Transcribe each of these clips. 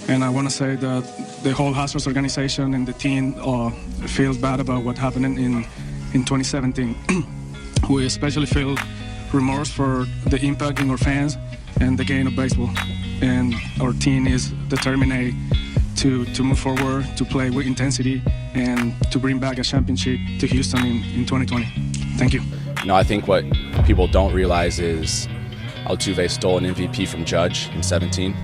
And I want to say that the whole Astros organization and the team feels bad about what happened in 2017. We especially feel remorse for the impact in our fans and the game of baseball. And our team is determined to move forward, to play with intensity, and to bring back a championship to Houston in 2020. Thank you. I think what people don't realize is Altuve stole an MVP from Judge in 17.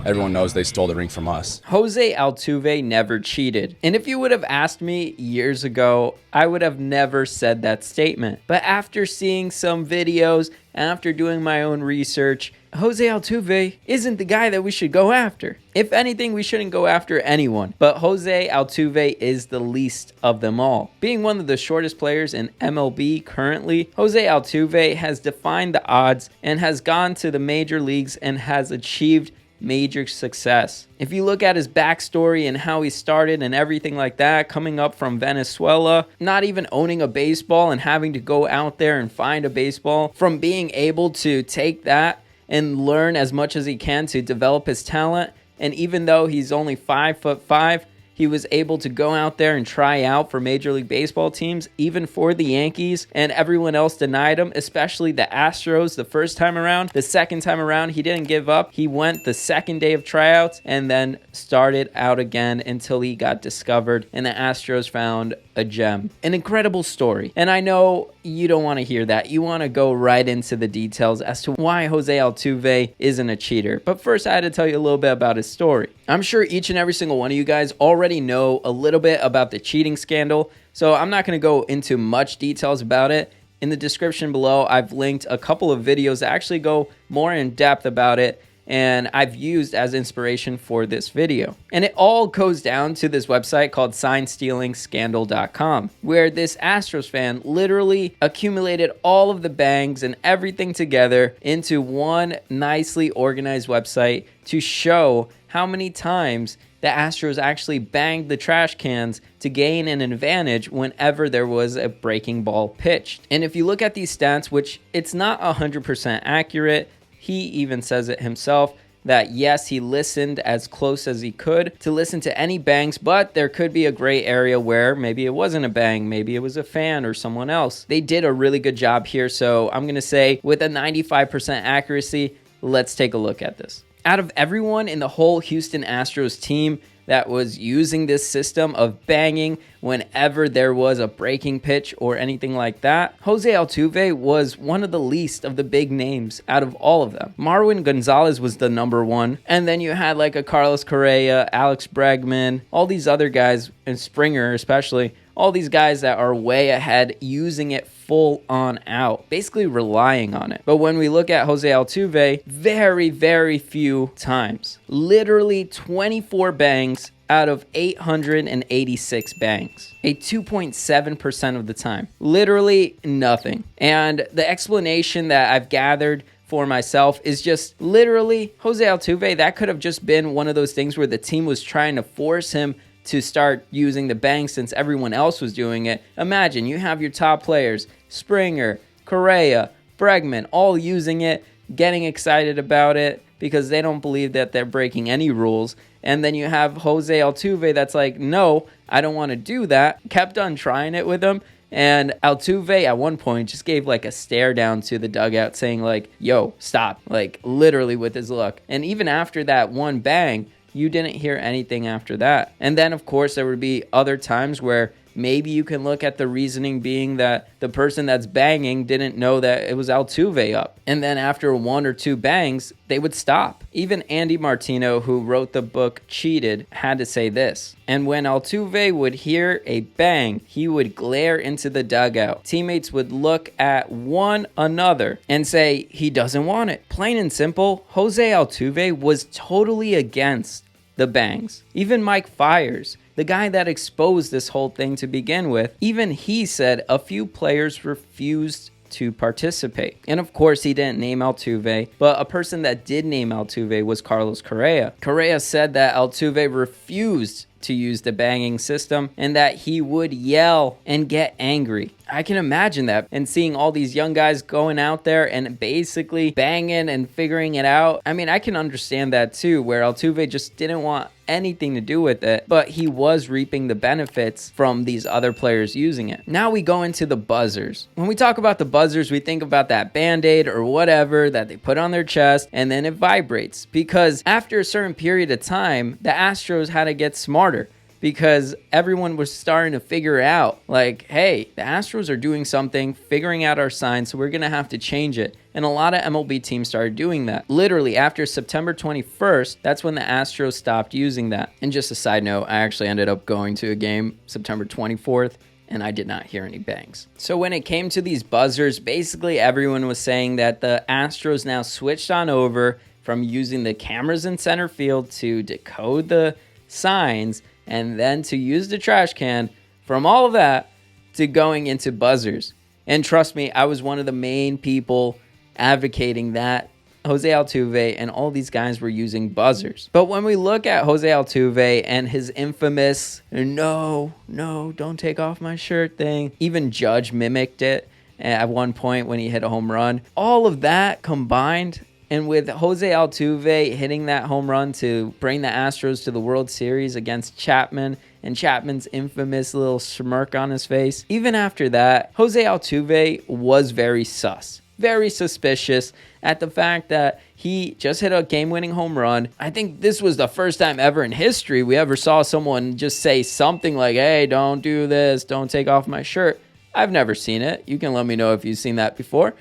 Everyone knows they stole the ring from us. Jose Altuve never cheated. And if you would have asked me years ago, I would have never said that statement. But after seeing some videos, after doing my own research, Jose Altuve isn't the guy that we should go after. If anything, we shouldn't go after anyone. But Jose Altuve is the least of them all. Being one of the shortest players in MLB currently, Jose Altuve has defied the odds and has gone to the major leagues and has achieved major success. If you look at his backstory and how he started and everything like that, coming up from Venezuela, not even owning a baseball and having to go out there and find a baseball, from being able to take that and learn as much as he can to develop his talent. And even though he's only 5'5", he was able to go out there and try out for Major League Baseball teams, even for the Yankees, and everyone else denied him, especially the Astros the first time around. The second time around, he didn't give up. He went the second day of tryouts and then started out again until he got discovered, and the Astros found a gem. An incredible story. And I know you don't want to hear that. You want to go right into the details as to why Jose Altuve isn't a cheater. But first, I had to tell you a little bit about his story. I'm sure each and every single one of you guys already know a little bit about the cheating scandal, so I'm not going to go into much details about it. In the description below, I've linked a couple of videos that actually go more in depth about it, and I've used as inspiration for this video. And it all goes down to this website called signstealingscandal.com, where this Astros fan literally accumulated all of the bangs and everything together into one nicely organized website to show how many times the Astros actually banged the trash cans to gain an advantage whenever there was a breaking ball pitched. And if you look at these stats, which it's not 100% accurate, he even says it himself, that yes, he listened as close as he could to listen to any bangs, but there could be a gray area where maybe it wasn't a bang, maybe it was a fan or someone else. They did a really good job here, so I'm going to say with a 95% accuracy, let's take a look at this. Out of everyone in the whole Houston Astros team that was using this system of banging whenever there was a breaking pitch or anything like that, Jose Altuve was one of the least of the big names out of all of them. Marwin Gonzalez was the number one, and then you had like a Carlos Correa, Alex Bregman, all these other guys, and Springer especially, all these guys that are way ahead using it full on out, basically relying on it. But when we look at Jose Altuve, very, very few times. Literally 24 bangs out of 886 bangs. A 2.7% of the time. Literally nothing. And the explanation that I've gathered for myself is just literally Jose Altuve, that could have just been one of those things where the team was trying to force him to start using the bang since everyone else was doing it. Imagine you have your top players, Springer, Correa, Bregman, all using it, getting excited about it because they don't believe that they're breaking any rules. And then you have Jose Altuve that's like, no, I don't want to do that. Kept on trying it with him. And Altuve at one point just gave like a stare down to the dugout saying like, yo, stop, like literally with his look. And even after that one bang, you didn't hear anything after that. And then, of course, there would be other times where maybe you can look at the reasoning being that the person that's banging didn't know that it was Altuve up. And then after one or two bangs, they would stop. Even Andy Martino, who wrote the book Cheated, had to say this. And when Altuve would hear a bang, he would glare into the dugout. Teammates would look at one another and say, he doesn't want it. Plain and simple, Jose Altuve was totally against the bangs. Even Mike Fiers, the guy that exposed this whole thing to begin with, even he said a few players refused to participate. And of course, he didn't name Altuve, but a person that did name Altuve was Carlos Correa. Correa said that Altuve refused to use the banging system and that he would yell and get angry. I can imagine that, and seeing all these young guys going out there and basically banging and figuring it out. I mean, I can understand that too, where Altuve just didn't want anything to do with it, but he was reaping the benefits from these other players using it. Now we go into the buzzers. When we talk about the buzzers, we think about that Band-Aid or whatever that they put on their chest and then it vibrates, because after a certain period of time, the Astros had to get smarter, because everyone was starting to figure out, like, hey, the Astros are doing something, figuring out our signs, so we're going to have to change it. And a lot of MLB teams started doing that. Literally, after September 21st, that's when the Astros stopped using that. And just a side note, I actually ended up going to a game September 24th, and I did not hear any bangs. So when it came to these buzzers, basically everyone was saying that the Astros now switched on over from using the cameras in center field to decode the signs, and then to use the trash can, from all of that to going into buzzers. And trust me, I was one of the main people advocating that Jose Altuve and all these guys were using buzzers. But when we look at Jose Altuve and his infamous, no, don't take off my shirt thing, even Judge mimicked it at one point when he hit a home run. All of that combined, and with Jose Altuve hitting that home run to bring the Astros to the World Series against Chapman, and Chapman's infamous little smirk on his face, even after that, Jose Altuve was very sus, very suspicious at the fact that he just hit a game-winning home run. I think this was the first time ever in history we ever saw someone just say something like, hey, don't do this, don't take off my shirt. I've never seen it. You can let me know if you've seen that before.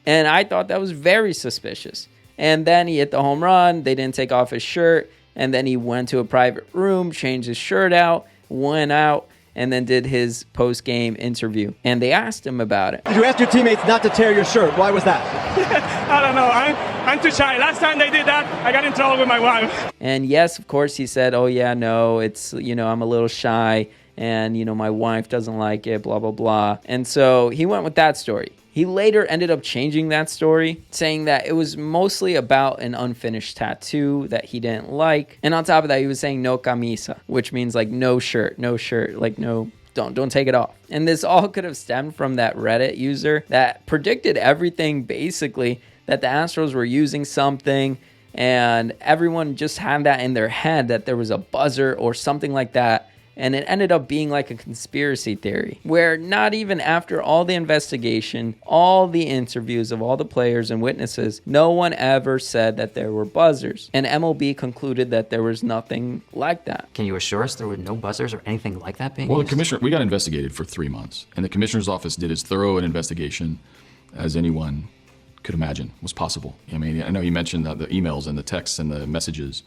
And I thought that was very suspicious. And then he hit the home run. They didn't take off his shirt. And then he went to a private room, changed his shirt out, went out, and then did his post-game interview. And they asked him about it. Did you ask your teammates not to tear your shirt? Why was that? I don't know. I'm too shy. Last time they did that, I got in trouble with my wife. And yes, of course, he said, oh, yeah, no, it's, I'm a little shy. And, my wife doesn't like it, blah, blah, blah. And so he went with that story. He later ended up changing that story, saying that it was mostly about an unfinished tattoo that he didn't like. And on top of that, he was saying no camisa, which means like no shirt, like no, don't take it off. And this all could have stemmed from that Reddit user that predicted everything, basically, that the Astros were using something, and everyone just had that in their head that there was a buzzer or something like that. And it ended up being like a conspiracy theory, where not even after all the investigation, all the interviews of all the players and witnesses, no one ever said that there were buzzers. And MLB concluded that there was nothing like that. Can you assure us there were no buzzers or anything like that being Well, used? the commissioner, we got investigated for 3 months, and the commissioner's office did as thorough an investigation as anyone could imagine was possible. I mean, I know he mentioned the emails and the texts and the messages,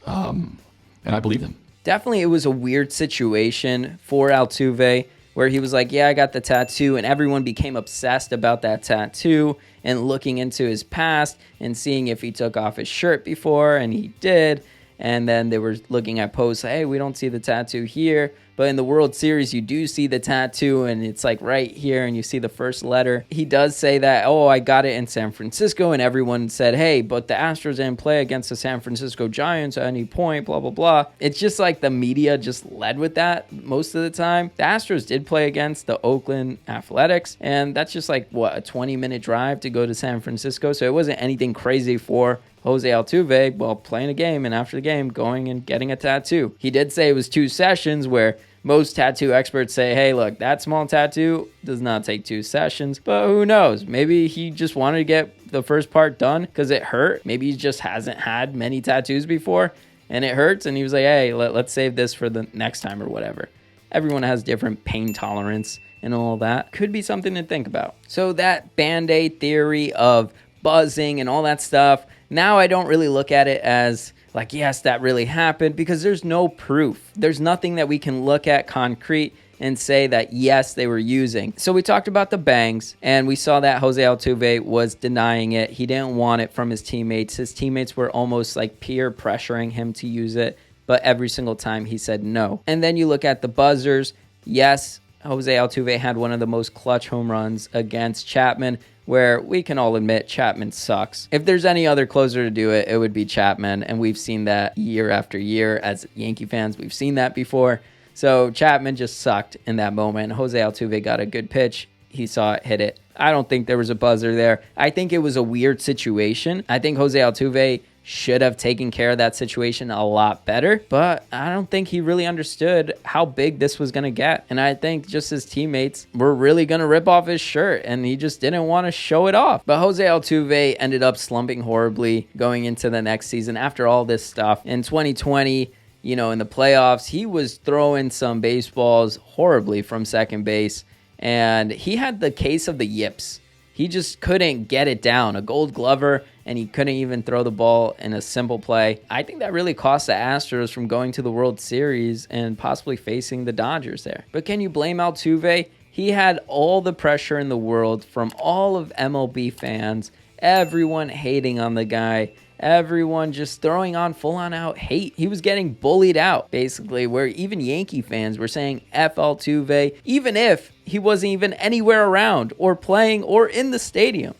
and I believe them. Definitely, it was a weird situation for Altuve, where he was like, yeah, I got the tattoo, and everyone became obsessed about that tattoo and looking into his past and seeing if he took off his shirt before, and he did. And then they were looking at posts, hey, we don't see the tattoo here. But in the World Series, you do see the tattoo, and it's like right here, and you see the first letter. He does say that, oh, I got it in San Francisco, and everyone said, hey, but the Astros didn't play against the San Francisco Giants at any point, blah, blah, blah. It's just like the media just led with that most of the time. The Astros did play against the Oakland Athletics, and that's just like, what, a 20-minute drive to go to San Francisco? So it wasn't anything crazy for Jose Altuve, well, playing a game, and after the game, going and getting a tattoo. He did say it was 2 sessions, where most tattoo experts say, hey, look, that small tattoo does not take 2 sessions, but who knows? Maybe he just wanted to get the first part done because it hurt. Maybe he just hasn't had many tattoos before, and it hurts, and he was like, hey, let's save this for the next time or whatever. Everyone has different pain tolerance and all that. Could be something to think about. So that Band-Aid theory of buzzing and all that stuff, now I don't really look at it as like, yes, that really happened, because there's no proof. There's nothing that we can look at concrete and say that, yes, they were using. So we talked about the bangs, and we saw that Jose Altuve was denying it. He didn't want it from his teammates. His teammates were almost like peer pressuring him to use it, but every single time he said no. And then you look at the buzzers. Yes, Jose Altuve had one of the most clutch home runs against Chapman, where we can all admit Chapman sucks. If there's any other closer to do it, it would be Chapman, and we've seen that year after year. As Yankee fans, we've seen that before. So Chapman just sucked in that moment. Jose Altuve got a good pitch. he saw it, hit it. I don't think there was a buzzer there. I think it was a weird situation. I think Jose Altuve should have taken care of that situation a lot better, but I don't think he really understood how big this was going to get. And I think just his teammates were really going to rip off his shirt, and he just didn't want to show it off. But Jose Altuve ended up slumping horribly going into the next season after all this stuff. In 2020, in the playoffs, he was throwing some baseballs horribly from second base, and he had the case of the yips. He just couldn't get it down. A Gold Glover, and he couldn't even throw the ball in a simple play. I think that really cost the Astros from going to the World Series and possibly facing the Dodgers there. But can you blame Altuve? He had all the pressure in the world from all of MLB fans, everyone hating on the guy, everyone just throwing on full-on out hate. He was getting bullied out, basically, where even Yankee fans were saying F Altuve, even if he wasn't even anywhere around or playing or in the stadium.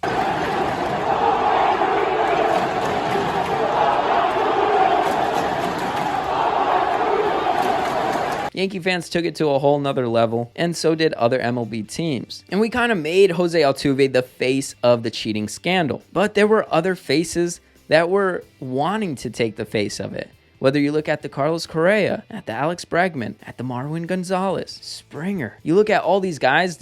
Yankee fans took it to a whole nother level, and so did other MLB teams. And we kind of made Jose Altuve the face of the cheating scandal. But there were other faces that were wanting to take the face of it. Whether you look at the Carlos Correa, at the Alex Bregman, at the Marwin Gonzalez, Springer. You look at all these guys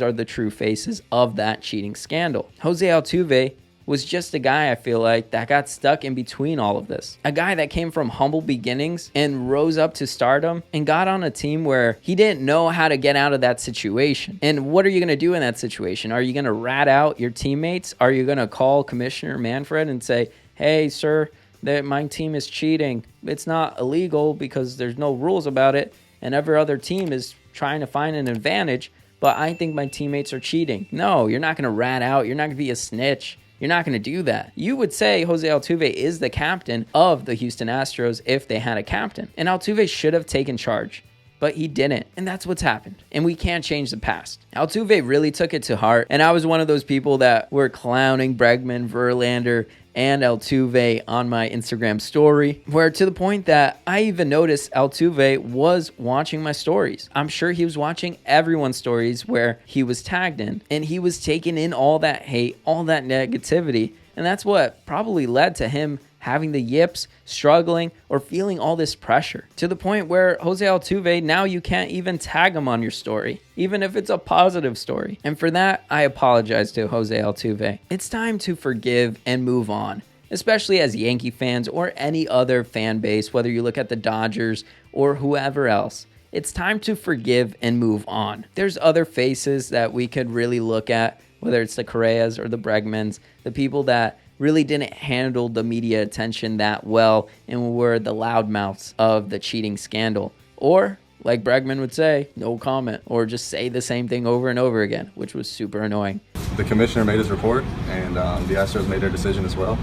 are the true faces of that cheating scandal. Jose Altuve was just a guy, I feel like, that got stuck in between all of this. A guy that came from humble beginnings and rose up to stardom and got on a team where he didn't know how to get out of that situation. And what are you going to do in that situation? Are you going to rat out your teammates? Are you going to call Commissioner Manfred and say, hey, sir, my team is cheating. It's not illegal because there's no rules about it, and every other team is trying to find an advantage, but I think my teammates are cheating. No, you're not going to rat out. You're not going to be a snitch. You're not going to do that. You would say Jose Altuve is the captain of the Houston Astros if they had a captain. And Altuve should have taken charge, but he didn't. And that's what's happened. And we can't change the past. Altuve really took it to heart. And I was one of those people that were clowning Bregman, Verlander, and Altuve on my Instagram story, where to the point that I even noticed Altuve was watching my stories. I'm sure he was watching everyone's stories where he was tagged in, and he was taking in all that hate, all that negativity, and that's what probably led to him having the yips, struggling, or feeling all this pressure. To the point where Jose Altuve, now you can't even tag him on your story, even if it's a positive story. And for that, I apologize to Jose Altuve. It's time to forgive and move on, especially as Yankee fans or any other fan base, whether you look at the Dodgers or whoever else. It's time to forgive and move on. There's other faces that we could really look at, whether it's the Correas or the Bregmans, the people that really didn't handle the media attention that well and were the loudmouths of the cheating scandal. Or, like Bregman would say, no comment, or just say the same thing over and over again, which was super annoying. The commissioner made his report, and the Astros made their decision as well.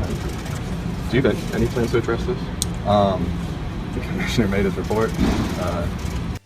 Do you have any plans to address this? The commissioner made his report.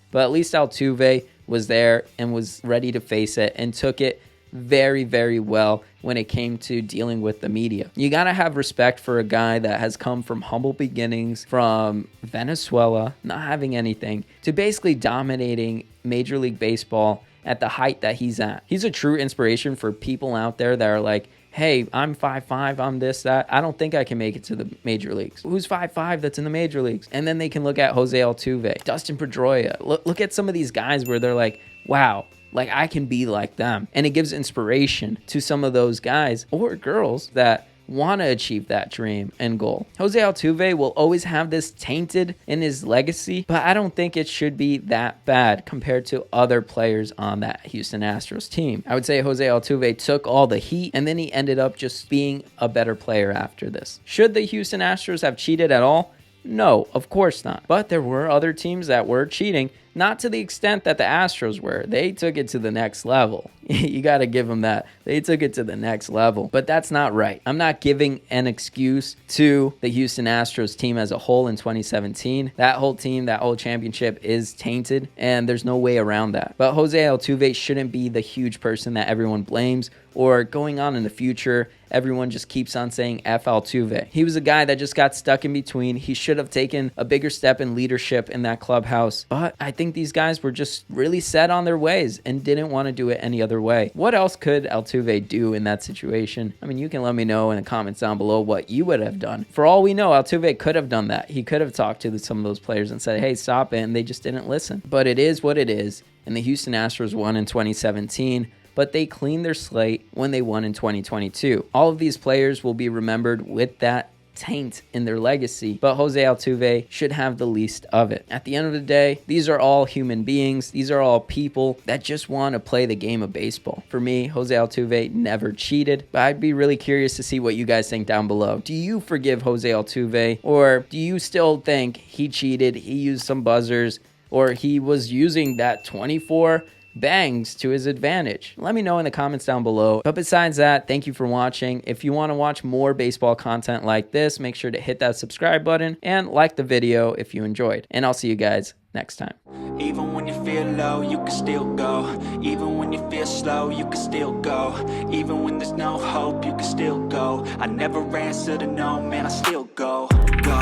But at least Altuve was there and was ready to face it and took it very, very well when it came to dealing with the media. You gotta have respect for a guy that has come from humble beginnings, from Venezuela, not having anything, to basically dominating Major League Baseball at the height that he's at. He's a true inspiration for people out there that are like, hey, I'm 5'5", I'm this, that. I don't think I can make it to the major leagues. Who's 5'5" that's in the major leagues? And then they can look at Jose Altuve, Dustin Pedroia. Look at some of these guys where they're like, wow, like I can be like them. And it gives inspiration to some of those guys or girls that want to achieve that dream and goal. Jose Altuve will always have this tainted in his legacy, but I don't think it should be that bad compared to other players on that Houston Astros team. I would say Jose Altuve took all the heat, and then he ended up just being a better player after this. Should the Houston Astros have cheated at all? No, of course not. But there were other teams that were cheating, not to the extent that the Astros were. They took it to the next level. You got to give them that. They took it to the next level. But that's not right. I'm not giving an excuse to the Houston Astros team as a whole in 2017. That whole team, that whole championship is tainted, and there's no way around that. But Jose Altuve shouldn't be the huge person that everyone blames or going on in the future, everyone just keeps on saying F Altuve. He was a guy that just got stuck in between. He should have taken a bigger step in leadership in that clubhouse. But I think these guys were just really set on their ways and didn't want to do it any other way. What else could Altuve do in that situation? I mean, you can let me know in the comments down below what you would have done. For all we know, Altuve could have done that. He could have talked to some of those players and said, hey, stop it, and they just didn't listen. But it is what it is, and the Houston Astros won in 2017, but they cleaned their slate when they won in 2022. All of these players will be remembered with that taint in their legacy, but Jose Altuve should have the least of it. At the end of the day, these are all human beings. These are all people that just want to play the game of baseball. For me, Jose Altuve never cheated, but I'd be really curious to see what you guys think down below. Do you forgive Jose Altuve, or do you still think he cheated, he used some buzzers, or he was using that 24 bangs to his advantage? Let me know in the comments down below. But besides that, thank you for watching. If you want to watch more baseball content like this, make sure to hit that subscribe button and like the video if you enjoyed. And I'll see you guys next time. Even when you feel low, you can still go. Even when you feel slow, you can still go. Even when there's no hope, you can still go. I never answer to no, man, I still go. Go,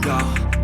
go.